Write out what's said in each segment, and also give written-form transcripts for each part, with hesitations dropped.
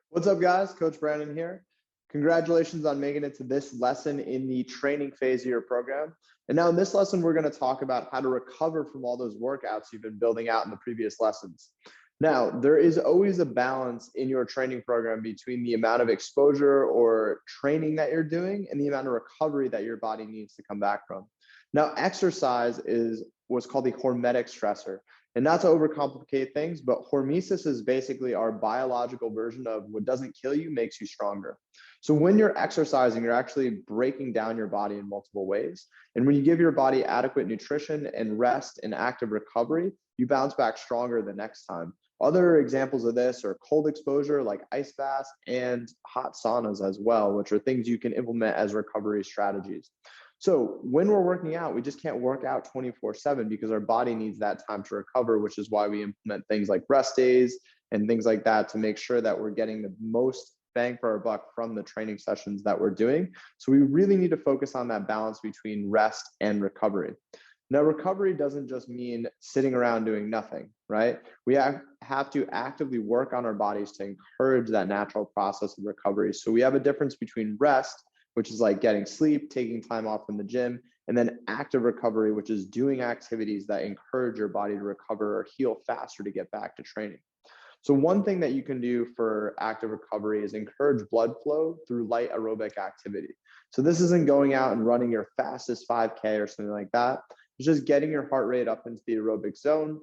What's up, guys? Coach Brandon here. Congratulations on making it to this lesson in the training phase of your program. And now in this lesson, we're going to talk about how to recover from all those workouts you've been building out in the previous lessons. Now, there is always a balance in your training program between the amount of exposure or training that you're doing and the amount of recovery that your body needs to come back from. Now, exercise is what's called the hormetic stressor. And not to overcomplicate things, but hormesis is basically our biological version of what doesn't kill you makes you stronger. So when you're exercising, you're actually breaking down your body in multiple ways. And when you give your body adequate nutrition and rest and active recovery, you bounce back stronger the next time. Other examples of this are cold exposure like ice baths and hot saunas as well, which are things you can implement as recovery strategies. So when we're working out, we just can't work out 24/7 because our body needs that time to recover, which is why we implement things like rest days and things like that to make sure that we're getting the most bang for our buck from the training sessions that we're doing. So we really need to focus on that balance between rest and recovery. Now, recovery doesn't just mean sitting around doing nothing, right? We have to actively work on our bodies to encourage that natural process of recovery. So we have a difference between rest, which is like getting sleep, taking time off from the gym, and then active recovery, which is doing activities that encourage your body to recover or heal faster to get back to training. So one thing that you can do for active recovery is encourage blood flow through light aerobic activity. So this isn't going out and running your fastest 5K or something like that. It's just getting your heart rate up into the aerobic zone.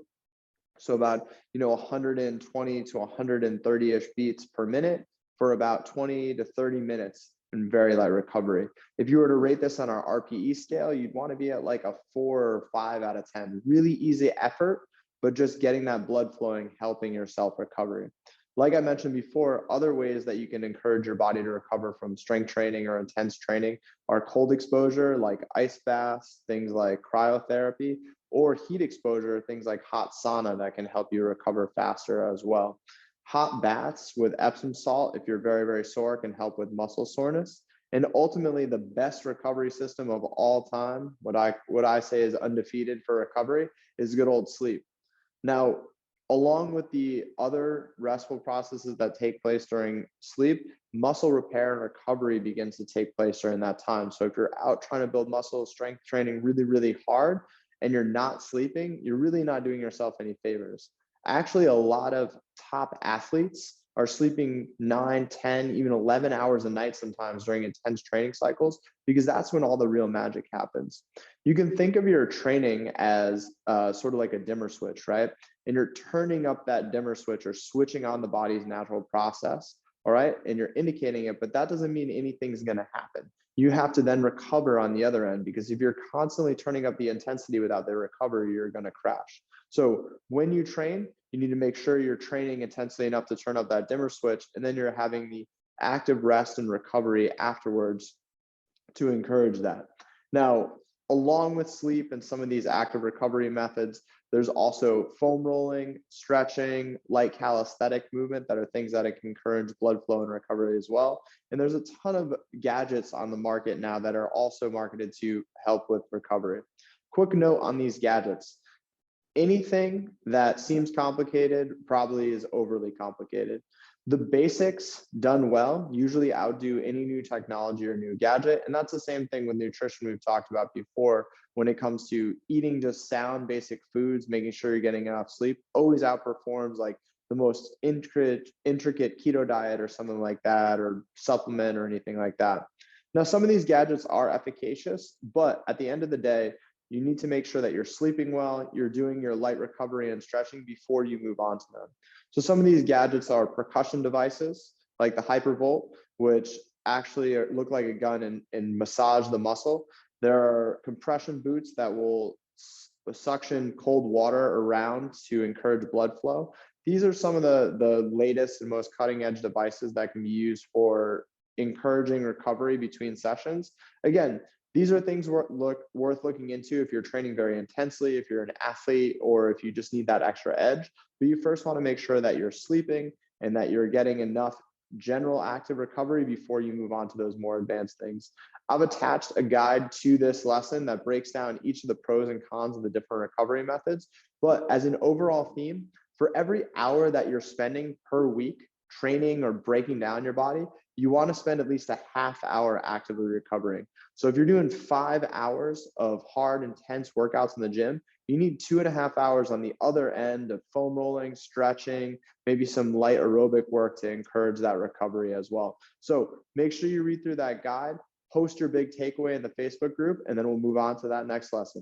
So about 120 to 130-ish beats per minute for about 20 to 30 minutes in very light recovery. If you were to rate this on our RPE scale, you'd want to be at like a 4 or 5 out of 10. Really easy effort, but just getting that blood flowing, helping your self recovery. Like I mentioned before, other ways that you can encourage your body to recover from strength training or intense training are cold exposure, like ice baths, things like cryotherapy, or heat exposure, things like hot sauna that can help you recover faster as well. Hot baths with Epsom salt, if you're very, very sore, can help with muscle soreness. And ultimately, the best recovery system of all time, what I say is undefeated for recovery, is good old sleep. Now, along with the other restful processes that take place during sleep, muscle repair and recovery begins to take place during that time. So if you're out trying to build muscle strength training really, really hard and you're not sleeping, you're really not doing yourself any favors. Actually, a lot of top athletes are sleeping 9, 10, even 11 hours a night sometimes during intense training cycles, because that's when all the real magic happens. You can think of your training as sort of like a dimmer switch, right? And you're turning up that dimmer switch or switching on the body's natural process, all right? And you're indicating it, but that doesn't mean anything's gonna happen. You have to then recover on the other end, because if you're constantly turning up the intensity without the recovery, you're gonna crash. So when you train, you need to make sure you're training intensely enough to turn up that dimmer switch, and then you're having the active rest and recovery afterwards to encourage that. Now, along with sleep and some of these active recovery methods, there's also foam rolling, stretching, light calisthenic movement that are things that can encourage blood flow and recovery as well. And there's a ton of gadgets on the market now that are also marketed to help with recovery. Quick note on these gadgets. Anything that seems complicated probably is overly complicated. The basics done well usually outdo any new technology or new gadget. And that's the same thing with nutrition we've talked about before. When it comes to eating just sound basic foods, making sure you're getting enough sleep, always outperforms like the most intricate keto diet or something like that, or supplement or anything like that. Now, some of these gadgets are efficacious, but at the end of the day, you need to make sure that you're sleeping well, you're doing your light recovery and stretching before you move on to them. So some of these gadgets are percussion devices like the Hypervolt, which actually look like a gun and massage the muscle. There are compression boots that will suction cold water around to encourage blood flow. These are some of the latest and most cutting edge devices that can be used for encouraging recovery between sessions. Again, these are things worth looking into if you're training very intensely, if you're an athlete, or if you just need that extra edge. But you first want to make sure that you're sleeping and that you're getting enough general active recovery before you move on to those more advanced things. I've attached a guide to this lesson that breaks down each of the pros and cons of the different recovery methods. But as an overall theme, for every hour that you're spending per week training or breaking down your body, you want to spend at least a half hour actively recovering. So if you're doing 5 hours of hard, intense workouts in the gym, you need 2.5 hours on the other end of foam rolling, stretching, maybe some light aerobic work to encourage that recovery as well. So make sure you read through that guide, post your big takeaway in the Facebook group, and then we'll move on to that next lesson.